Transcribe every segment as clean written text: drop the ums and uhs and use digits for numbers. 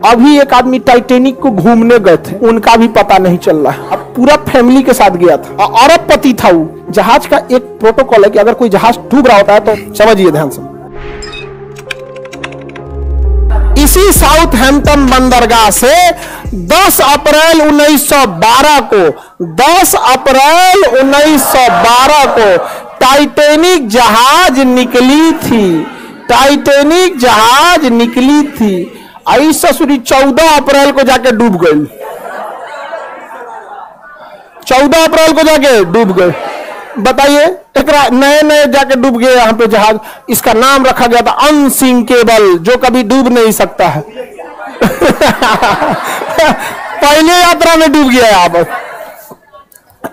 अभी एक आदमी टाइटेनिक को घूमने गए थे, उनका भी पता नहीं चल रहा है। अब पूरा फैमिली के साथ गया था, अरबपति था वो। जहाज का एक प्रोटोकॉल है कि अगर कोई जहाज डूब रहा होता है तो समझिए ध्यान से, इसी साउथहैम्पटन बंदरगाह से 10 अप्रैल 1912 को 10 अप्रैल 1912 को टाइटेनिक जहाज निकली थी। टाइटेनिक जहाज निकली थी। आई ससुरी 14 अप्रैल को जाके डूब गई। 14 अप्रैल को जाके डूब गए। बताइए, एक नए नए जाके डूब गए यहाँ पे जहाज। इसका नाम रखा गया था अनसिंकेबल, जो कभी डूब नहीं सकता है। पहले यात्रा में डूब गया यहाँ पर।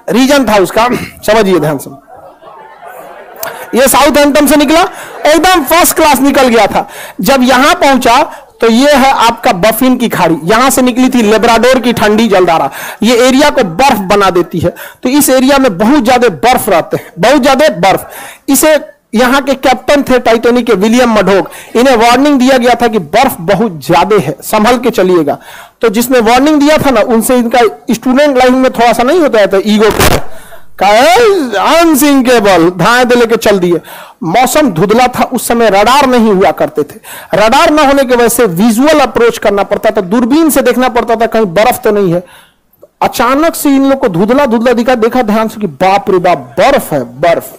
रीजन था उसका, समझिए ध्यान से। ये साउथहैम्पटन से निकला, एकदम फर्स्ट क्लास निकल गया था। जब यहां पहुंचा तो ये है आपका बफिन की खाड़ी, यहां से निकली थी लेब्राडोर की ठंडी जलधारा। ये एरिया को बर्फ बना देती है, तो इस एरिया में बहुत ज्यादा बर्फ रहते हैं, बहुत ज्यादा बर्फ। इसे यहाँ के कैप्टन थे टाइटेनिक के, विलियम मडोक, इन्हें वार्निंग दिया गया था कि बर्फ बहुत ज्यादा है, संभल के चलिएगा। तो जिसने वार्निंग दिया था ना, उनसे इनका स्टूडेंट लाइफ में थोड़ा सा नहीं होता था ईगो पे, अनसिंकेबल, धाए दे लेके चल दिए। मौसम धुंधला था, उस समय रडार नहीं हुआ करते थे। रडार न होने की वजह से विजुअल अप्रोच करना पड़ता था, दूरबीन से देखना पड़ता था कहीं बर्फ तो नहीं है। अचानक से इन लोग को धुंधला धुंधला दिखा, देखा ध्यान से कि बाप रे बाप, बर्फ है, बर्फ।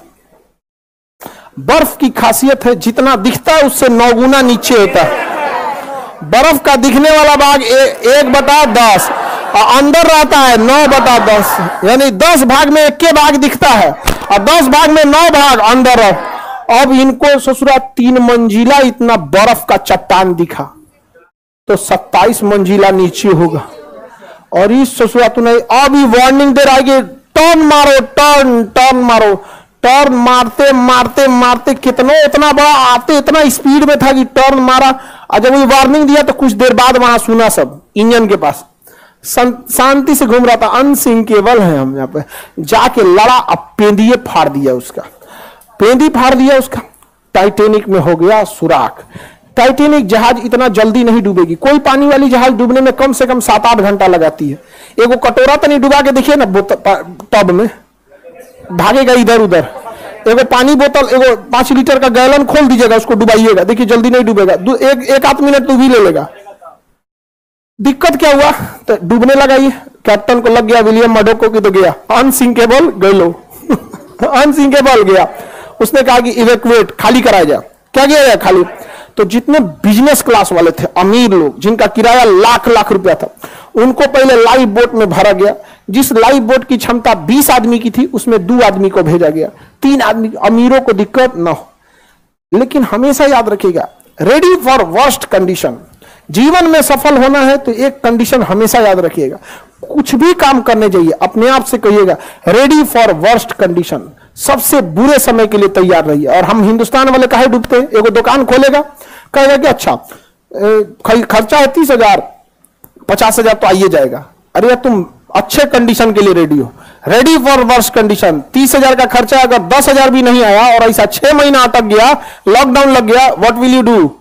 बर्फ की खासियत है, जितना दिखता है उससे 9 गुना नीचे होता है। बर्फ का दिखने वाला भाग 1/10 और अंदर रहता है 9/10, यानी 10 भाग में 1 भाग दिखता है और 10 भाग में 9 भाग अंदर है। अब इनको ससुरा 3 मंजिला इतना बर्फ का चट्टान दिखा, तो 27 मंजिला नीचे होगा। और इस ससुरा तूने अभी वार्निंग दे रहा है कि टर्न मारो, टर्न टर्न मारो। टर्न मारते मारते मारते कितना इतना बड़ा आते, इतना स्पीड में था कि टर्न मारा। और जब वो वार्निंग दिया तो कुछ देर बाद वहां सुना सब इंजन के पास शांति से घूम रहा था, अनसिंकेबल है हम यहाँ पे। जाके लड़ा, अब पेंदिए फाड़ दिया उसका, पेंदी फाड़ दिया उसका। टाइटेनिक में हो गया सुराख। टाइटेनिक जहाज इतना जल्दी नहीं डूबेगी। कोई पानी वाली जहाज डूबने में कम से कम 7-8 घंटा लगाती है। एगो कटोरा तो नहीं डुबा के देखिए ना टब में, भागेगा इधर उधर। एगो पानी बोतल, एगो 5 लीटर का गैलन खोल दीजिएगा, उसको डुबाइएगा, देखिए जल्दी नहीं डूबेगा। एक आध मिनट तो भी ले लेगा। दिक्कत क्या हुआ, तो डूबने लगा। ये कैप्टन को लग गया, विलियम मडोक को तो गया अनसिंकेबल, गलो अनसिंकेबल गया। उसने कहा कि इवैक्यूएट, खाली कराया जाए। क्या किया जाए, खाली। तो जितने बिजनेस क्लास वाले थे, अमीर लोग, जिनका किराया लाख लाख रुपया था, उनको पहले लाइव बोट में भरा गया। जिस लाइव बोट की क्षमता 20 आदमी की थी, उसमें 2 आदमी को भेजा गया, 3 आदमी। अमीरों को दिक्कत न हो। लेकिन हमेशा याद रखिएगा, रेडी फॉर वर्स्ट कंडीशन। जीवन में सफल होना है तो एक कंडीशन हमेशा याद रखिएगा, कुछ भी काम करने जाइए अपने आप से कहिएगा रेडी फॉर वर्स्ट कंडीशन, सबसे बुरे समय के लिए तैयार रहिए। और हम हिंदुस्तान वाले काहे डूबते हैं, एगो दुकान खोलेगा, कहेगा कि अच्छा खर्चा है 30,000, 50,000 तो आइए जाएगा। अरे यार, तुम अच्छे कंडीशन के लिए रेडी हो, रेडी फॉर वर्स्ट कंडीशन। 30,000 का खर्चा, अगर 10,000 भी नहीं आया और ऐसा 6 महीना अटक गया, लॉकडाउन लग गया, व्हाट विल यू डू?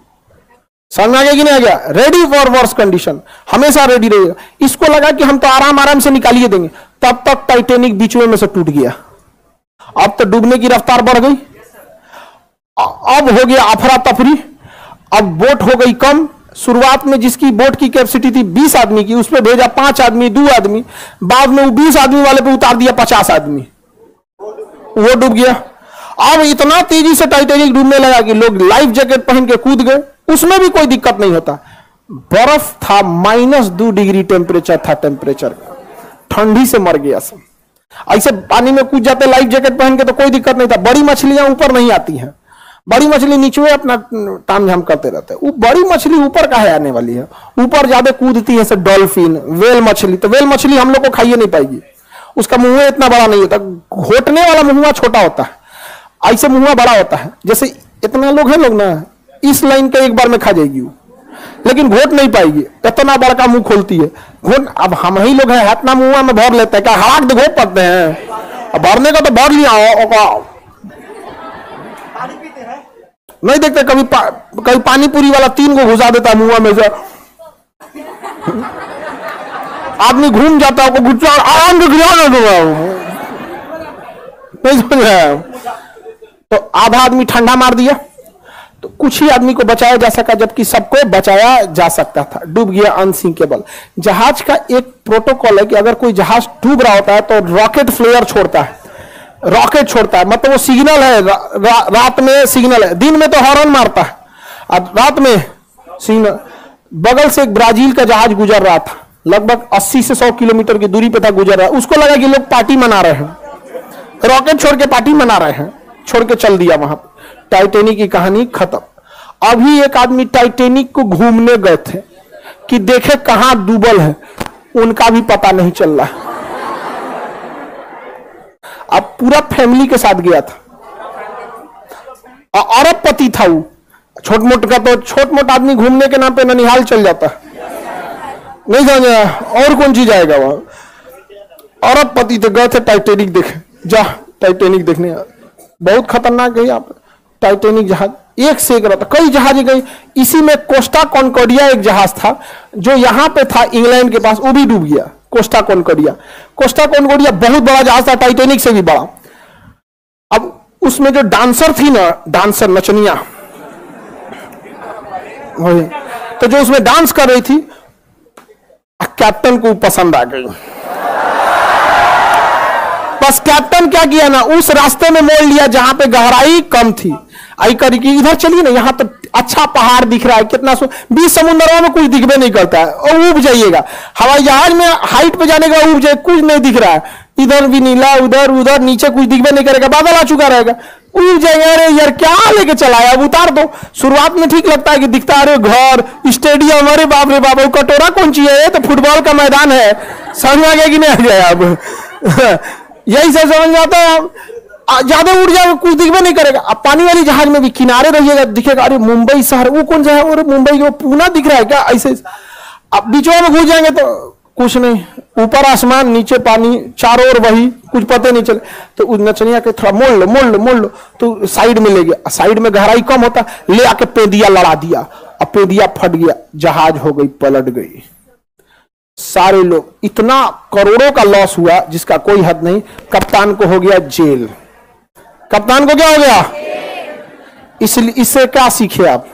समझ में आ गया कि नहीं आ गया? रेडी फॉर वर्स्ट कंडीशन, हमेशा रेडी रहेगा। इसको लगा कि हम तो आराम आराम से निकालिए देंगे, तब तक टाइटेनिक बीच में से टूट गया। अब तो डूबने की रफ्तार बढ़ गई, अब हो गया अफरा तफरी, अब बोट हो गई कम। शुरुआत में जिसकी बोट की कैपेसिटी थी 20 आदमी की, उसमें भेजा 5 आदमी, 2 आदमी। बाद में वो 20 आदमी वाले पे उतार दिया 50 आदमी, वो डूब गया। अब इतना तेजी से टाइटेनिक डूबने लगा कि लोग लाइफ जैकेट पहन के कूद गए, उसमें भी कोई दिक्कत नहीं होता। बर्फ था, -2 डिग्री टेम्परेचर था, टेम्परेचर ठंडी से मर गया सब। ऐसे पानी में कूद जाते लाइफ जैकेट पहन के तो कोई दिक्कत नहीं था। बड़ी मछलियां ऊपर नहीं आती हैं, बड़ी मछली नीचे अपना ताम झाम करते रहते हैं। वो बड़ी मछली ऊपर काहे आने वाली है, ऊपर ज्यादा कूदती है, डॉल्फिन, वेल मछली। तो वेल मछली हम लोग को खाइए नहीं पाएगी, उसका मुंह इतना बड़ा नहीं होता, घोटने वाला मुंह छोटा होता है, ऐसे मुंह बड़ा होता है। जैसे इतना लोग हैं लोग ना, इस लाइन का एक बार में खा जाएगी वो, लेकिन घोट नहीं पाएगी, इतना बड़का मुंह खोलती है घोट। अब हम ही लोग हैं, इतना मुंह में भर लेते हैं, क्या हड़ाक दे घोट पड़ते हैं। भरने का तो भर लिया, नहीं देखते कभी कभी पानी पूरी वाला 3 को घुसा देता है मुंह में से। आदमी घूम जाता है, गुस्सा आराम से गिरा ना दूंगा, नहीं समझ रहा है। तो आधा आदमी ठंडा मार दिया, तो कुछ ही आदमी को बचाया जा सका, जबकि सबको बचाया जा सकता था। डूब गया अनसिंकेबल। जहाज का एक प्रोटोकॉल है कि अगर कोई जहाज डूब रहा होता है तो रॉकेट फ्लेयर छोड़ता है, रॉकेट छोड़ता है, मतलब वो सिग्नल है, रात में सिग्नल है, दिन में तो हॉर्न मारता है, और रात में सिग्नल। बगल से एक ब्राजील का जहाज गुजर रहा था, लगभग 80 से 100 किलोमीटर की दूरी पे था, गुजर रहा है। उसको लगा कि लोग पार्टी मना रहे हैं, रॉकेट छोड़ के पार्टी मना रहे हैं, छोड़ के चल दिया वहां। टाइटैनिक की कहानी खत्म। अभी एक आदमी टाइटैनिक को घूमने गए थे कि देखे कहां डूबल है, उनका भी पता नहीं चल रहा। अब पूरा फैमिली के साथ गया था, अरबपति था वो। छोट मोट का तो छोट मोट आदमी घूमने के नाम पे ननिहाल चल जाता है, नहीं समझा, और कौन चीज आएगा वहां। अरबपति तो गए थे टाइटैनिक देखे, जा टाइटैनिक देखने, बहुत खतरनाक है यहाँ पे टाइटैनिक जहाज। एक से एक रहता, कई जहाज गई। इसी में कोस्टा कॉन्कॉर्डिया एक जहाज था जो यहाँ पे था इंग्लैंड के पास, वो भी डूब गया। कोस्टा कॉन्कॉर्डिया, कोस्टा कॉन्कॉर्डिया बहुत बड़ा जहाज था, टाइटैनिक से भी बड़ा। अब उसमें जो डांसर थी ना, डांसर नचनिया, तो जो उसमें डांस कर रही थी, कैप्टन को पसंद आ गई। बस कैप्टन क्या किया ना, उस रास्ते में मोड़ लिया जहां पे गहराई कम थी। आई करी कि इधर चलिए ना, यहां तो अच्छा पहाड़ दिख रहा है, कितना 20 समुद्रों में कुछ दिखबे नहीं करता है, और उब जाइएगा। हवाई जहाज में हाइट पे जाने के बाद उब जाए, कुछ नहीं दिख रहा है, इधर भी नीला, उधर उधर, नीचे कुछ दिखबे नहीं करेगा, बादल आ चुका रहेगा, उब जाएगा। अरे यार क्या लेके चला है, अब उतार दो। शुरुआत में ठीक लगता है कि दिखता है, अरे घर, स्टेडियम, अरे बाप रे बाप, कटोरा कौन चीज है, ये तो फुटबॉल का मैदान है। समझ में आ गया कि नहीं आ गया अब? यही सब समझ में आता है। ज्यादा उड़ जाएगा, कुछ दिखबे नहीं करेगा। अब पानी वाली जहाज में भी किनारे रहिएगा, दिखेगा, अरे मुंबई शहर, वो कौन सा है, अरे मुंबई वो पूना दिख रहा है क्या, ऐसे। अब बीचों में घुस जाएंगे तो कुछ नहीं, ऊपर आसमान, नीचे पानी, चारों ओर वही, कुछ पता नहीं चले। तो उस नचनिया के थोड़ा मोड़ लो मोड़ लो मोड़ लो, तो साइड में ले गया। साइड में गहराई कम होता, ले आके पेदिया लड़ा दिया, अब पेदिया फट गया, जहाज हो गई, पलट गई। सारे लोग, इतना करोड़ों का लॉस हुआ जिसका कोई हद नहीं। कप्तान को हो गया जेल। कप्तान को क्या हो गया? इसलिए इससे क्या सीखे आप?